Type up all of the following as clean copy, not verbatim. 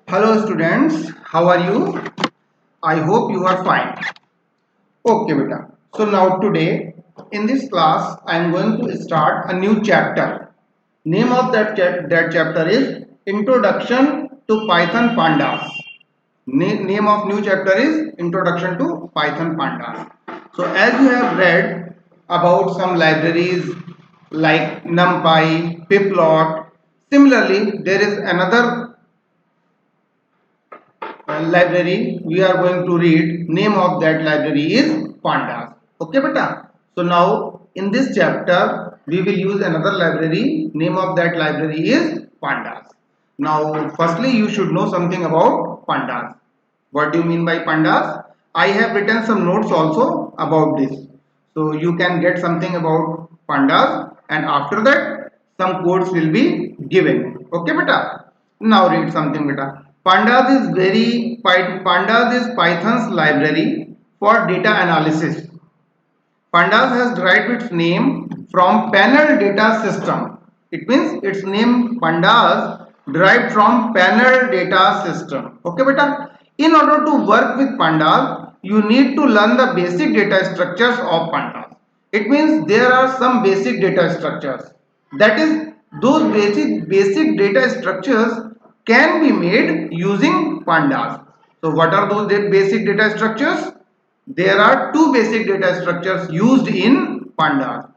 Hello students, how are you? I hope you are fine. Okay beta. So now today in this class I am going to start a new chapter. Name of that chapter is Introduction to Python Pandas. Name of new chapter is Introduction to Python Pandas. So as you have read about some libraries like NumPy, Pyplot, similarly there is another library we are going to read. Name of that library is pandas. Okay beta. So now in this chapter we will use another library. Name of that library is pandas. Now firstly you should know something about pandas. What do you mean by pandas? I have written some notes also about this, so you can get something about pandas, and after that some codes will be given. Okay beta. Now read something beta. Pandas is Python's library for data analysis. Pandas has derived its name from panel data system. It means its name Pandas derived from panel data system. Okay beta. In order to work with Pandas, you need to learn the basic data structures of Pandas. It means there are some basic data structures. That is, those basic data structures can be made using Pandas. So what are those basic data structures? There are two basic data structures used in pandas: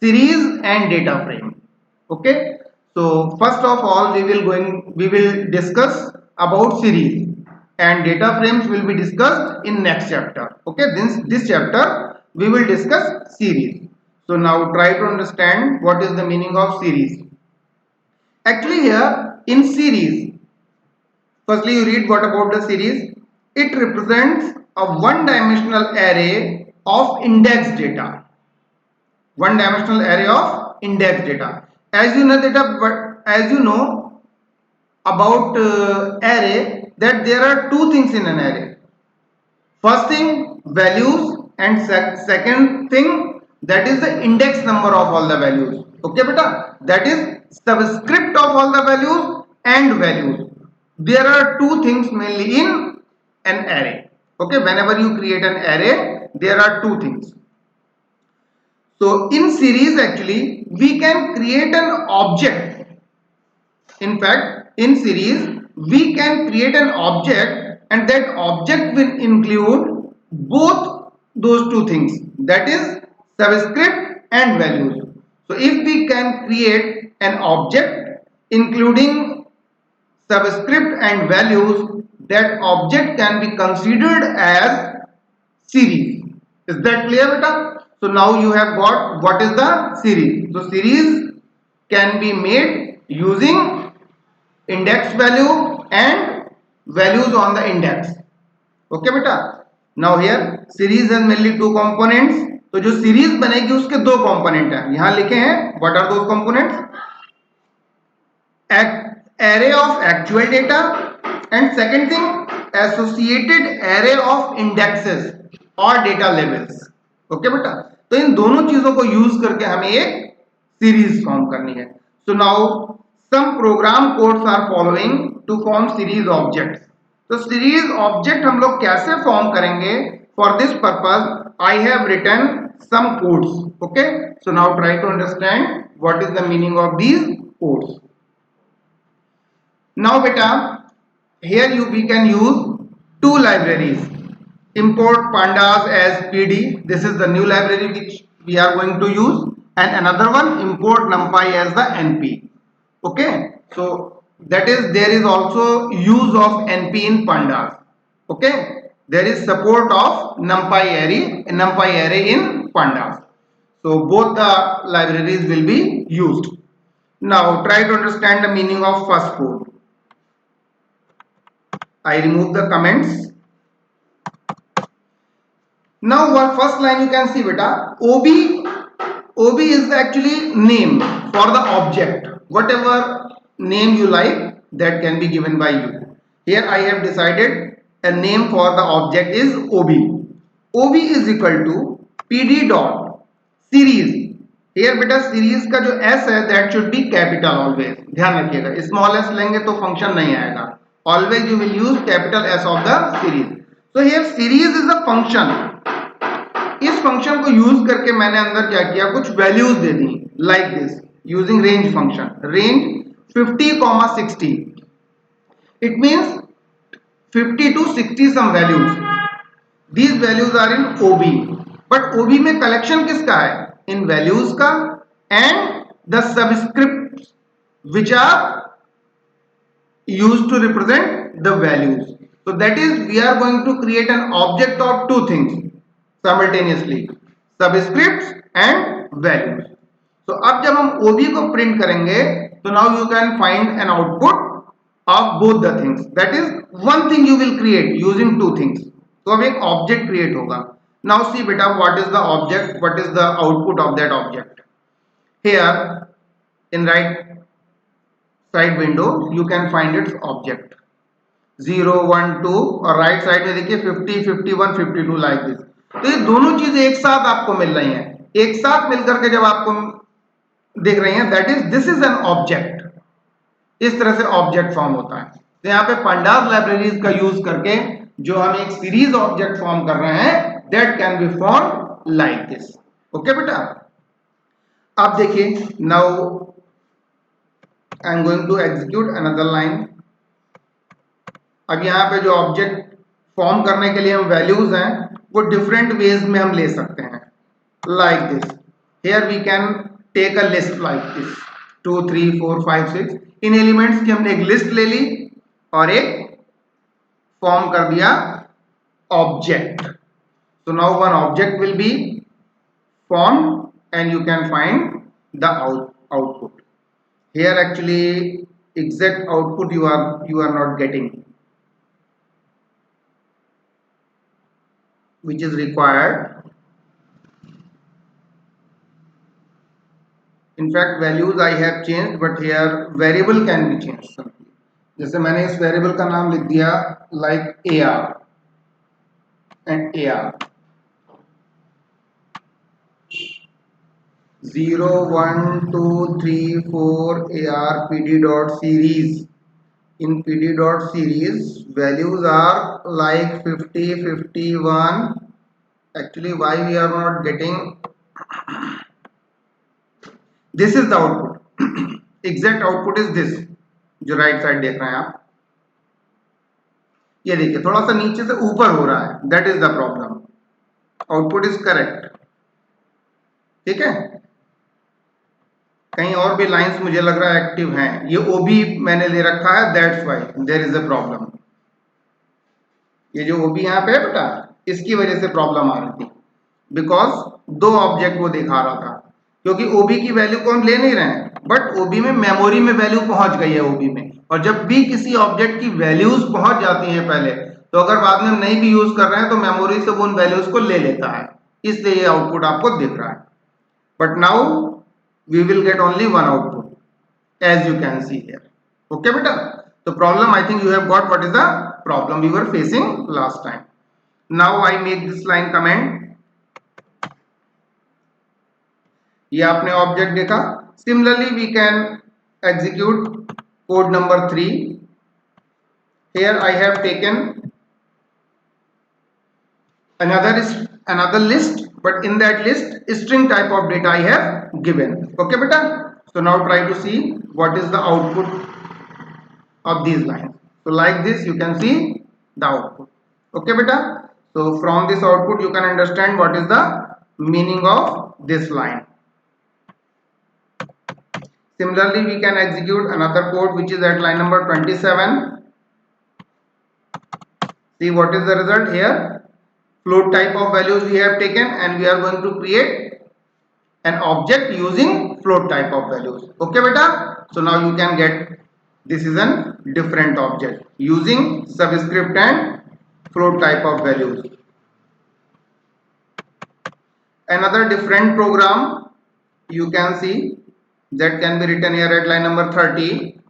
series and data frame. Okay, so first of all we will discuss about series, and data frames will be discussed in next chapter. Okay, this chapter we will discuss series. So now try to understand what is the meaning of series. Actually here in series, firstly, you read what about the series. It represents a one-dimensional array of index data. One-dimensional array of index data. As you know about array, that there are two things in an array. First thing, values, and second thing, that is the index number of all the values. Okay beta, that is subscript of all the values and values. There are two things mainly in an array. Okay, whenever you create an array there are two things. So in series actually we can create an object. In fact, in series we can create an object, and that object will include both those two things, that is subscript and values. So if we can create an object including subscript and values, that object can be considered as series. Is that clear beta? So now you have got what is the series. So series can be made using index value and values on the index. Okay beta. Now here series has mainly two components. तो जो series बनेगी उसके दो component हैं, यहां लिखे हैं. What are those components? Array of actual data, and second thing, associated array of indexes और data labels. ओके बेटा, तो इन दोनों चीजों को यूज करके हमें एक सीरीज फॉर्म करनी है. So now some program codes are following to form series objects. तो सीरीज ऑब्जेक्ट हम लोग कैसे फॉर्म करेंगे? For this purpose I have written some codes. Okay, so now try to understand what is the meaning of these codes. Now beta, here we can use two libraries. Import pandas as pd, this is the new library which we are going to use, and another one import numpy as the np. Okay, so that is, there is also use of np in pandas. Okay, there is support of numpy array in pandas. So both the libraries will be used. Now try to understand the meaning of first code. I remove the comments. Now one first line you can see beta, ob is actually name for the object. Whatever name you like, that can be given by you. Here I have decided a name for the object is ob. Ob is equal to pd dot series. Here beta series का जो s है that should be capital always. ध्यान रखिएगा, small s लेंगे तो function नहीं आएगा. always you will use capital S of the series. So here series is a function. इस फंक्शन को यूज करके मैंने अंदर क्या किया, कुछ values they the like this using range function. Range 50, 60. It means 50 to 60 some values. These values are in OB. But OB में collection किसका है? इन वैल्यूज का and the subscripts which are used to represent the values. So that is we are going to create an object of two things simultaneously, subscripts and values. So अब जब हम OB को print करेंगे तो now you can find an output of both the things. That is one thing you will create using two things. तो अब एक object create होगा. Now see beta, what is the object, what is the output of that object. Here in right side window you can find its object 0, 1, 2 और right side में देखिए 50, 51, 52 like this. तो ये दोनों चीजें एक साथ आपको मिल रही हैं, एक साथ मिलकर के जब आपको दिख रही हैं, that is this is an object. इस तरह से ऑब्जेक्ट फॉर्म होता है. तो यहाँ पे pandas लाइब्रेरीज का यूज करके जो हम एक सीरीज ऑब्जेक्ट फॉर्म कर रहे हैं, that can be form like this. Okay बेटा, अब देखिए now I am going to execute another line. अब यहाँ पे जो ऑब्जेक्ट फॉर्म करने के लिए हम वैल्यूज हैं वो डिफरेंट वेज में हम ले सकते हैं like this. Here we can take a list like this 2, 3, 4, 5, 6. इन एलिमेंट्स की हमने एक लिस्ट ले ली और एक फॉर्म कर दिया object. So now one object will be formed and you can find the output. Here actually exact output you are not getting, which is required. In fact values I have changed, but here variable can be changed simply. जैसे मैंने इस variable का नाम लिख दिया like AR and AR 0, 1, 2, 3, 4 AR PD dot series. In PD dot series values are like 50, 51. Actually why we are not getting this is the output. Exact output is this जो right side देख रहे हैं आप. ये देखिए थोड़ा सा नीचे से ऊपर हो रहा है, that is the problem. Output is correct. ठीक है, कहीं और भी लाइंस मुझे लग रहा है एक्टिव हैं. ये ओबी मैंने ले रखा है, that's why there is a problem. ये जो ओबी यहाँ पे है बेटा, इसकी वजह से प्रॉब्लम आ रही थी, बिकॉज दो ऑब्जेक्ट वो दिखा रहा था. क्योंकि ओबी की वैल्यू को हम ले नहीं रहे हैं, बट ओबी में मेमोरी में वैल्यू पहुंच गई है ओबी में. और जब भी किसी ऑब्जेक्ट की वैल्यूज पहुंच जाती हैं पहले, तो अगर बाद में हम नहीं भी यूज कर रहे हैं तो मेमोरी से वो उन वैल्यूज को ले लेता है. इसलिए ये आउटपुट आपको दिख रहा है. But now we will get only one output as you can see here. Okay beta, so problem I think you have got what is the problem we were facing last time. Now I make this line comment. ये आपने object देखा. Similarly we can execute code number 3. Here I have taken another list, but in that list string type of data I have given. Okay beta, so now try to see what is the output of these lines. So like this you can see the output. Okay beta, so from this output you can understand what is the meaning of this line. Similarly we can execute another code which is at line number 27. See what is the result here. Float type of values we have taken and we are going to create an object using float type of values. Okay beta, so now you can get this is a different object using subscript and float type of values. Another different program you can see that can be written here at line number 30.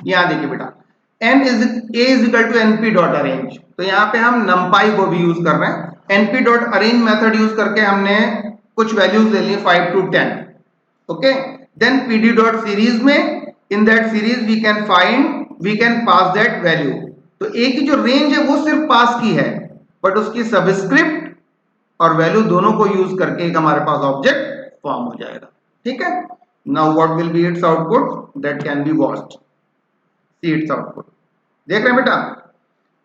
यहाँ देखिए बेटा, n is a is equal to np dot arrange. तो यहाँ पे हम numpy को भी use कर रहे हैं. np dot arrange method use करके हमने कुछ वैल्यूज ले ली 5 to 10. Okay, then pd dot series में in that series we can pass that value. तो एक ही जो रेंज है वो सिर्फ पास की है, बट उसकी सबस्क्रिप्ट और वैल्यू दोनों को यूज करके एक हमारे पास ऑब्जेक्ट फॉर्म हो जाएगा. ठीक है. Now what will be it's output, that can B watched. See it's output. देख रहे हैं बेटा.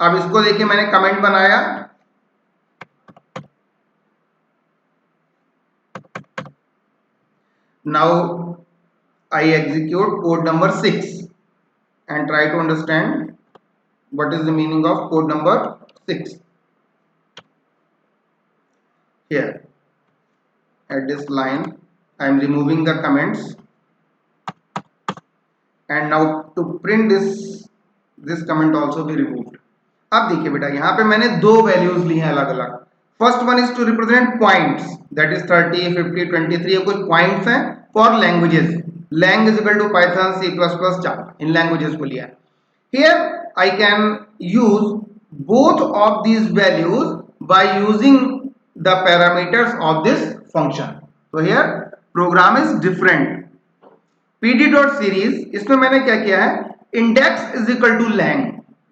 अब इसको देखिए, मैंने कमेंट बनाया. Now I execute code number 6 and try to understand what is the meaning of code number 6. Here at this line I am removing the comments, and now to print this comment also be removed. अब देखिए बेटा, यहाँ पे मैंने दो values ली हैं अलग अलग. First one is to represent points, that is 30, 50, 23. ये कुछ पॉइंट्स हैं for languages. Lang is equal to Python, C plus plus, Java, इन लैंग्वेजेस को लिया. Here I can use both of these values by using the parameters of this function. तो here program is different. pd.series, इसमें मैंने क्या किया है, index is equal to lang.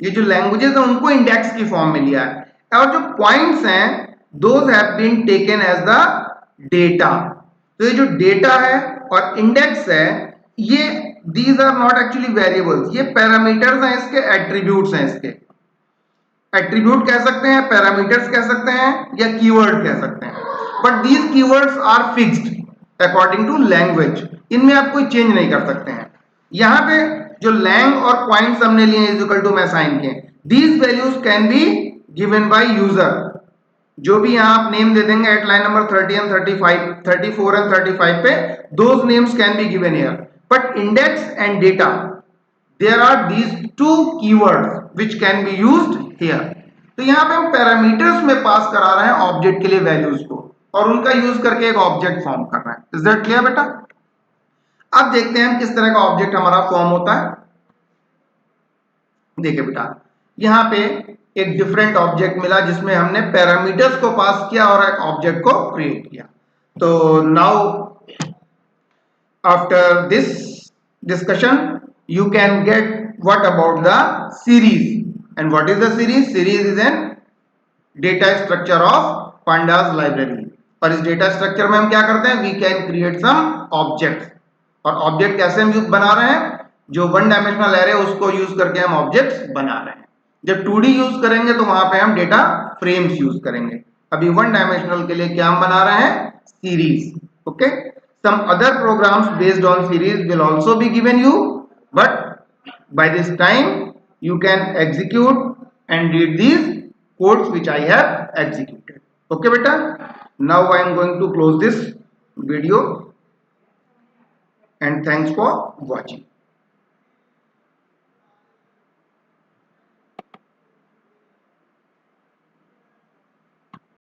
ये जो लैंग्वेजेस है उनको इंडेक्स की फॉर्म में लिया है, और जो पॉइंट्स हैं those have been taken as the data. तो ये जो डेटा है और इंडेक्स है, ये these are not actually variables, ये पैरामीटर्स हैं, इसके एट्रीब्यूट्स हैं. इसके एट्रीब्यूट कह सकते हैं, पैरामीटर्स कह सकते हैं, या कीवर्ड कह सकते हैं. But these keywords are fixed according to language. इनमें आप कोई चेंज नहीं कर सकते हैं. यहां पे जो लैंग और पॉइंट्स हमने लिए इज इक्वल टू में असाइन किए. These values can be given by user. जो भी यहां आप नेम दे देंगे at line number 30 and 35, 34 and 35 पे, those names can be given here. But index and data, there are these two keywords which can be used here. तो यहां पे हम पैरामीटर्स में पास करा रहे हैं ऑब्जेक्ट के लिए वैल्यूज को, और उनका यूज करके एक ऑब्जेक्ट फॉर्म कर रहे हैं. इज दैट क्लियर बेटा? अब देखते हैं हम किस तरह का ऑब्जेक्ट हमारा फॉर्म होता है. देखिए बेटा, यहां पे एक डिफरेंट ऑब्जेक्ट मिला जिसमें हमने पैरामीटर्स को पास किया और एक ऑब्जेक्ट को क्रिएट किया. तो now after this discussion you can get what about the series. And what is the series? Series is an data structure of pandas library. और इस डेटा स्ट्रक्चर में हम क्या करते हैं, we can create some objects. और object कैसे हम बना रहे हैं, जो वन डायमेंशनल एरे उसको यूज करके हम ऑब्जेक्ट्स बना रहे हैं. जब 2D यूज करेंगे तो वहां पे हम डेटा फ्रेम्स यूज करेंगे. अभी वन डायमेंशनल के लिए क्या हम बना रहे हैं, series. Okay. Some other programs based on series will also be given you, but by this time you can execute and read these codes which I have executed. Okay beta, now I am going to close this video and thanks for watching.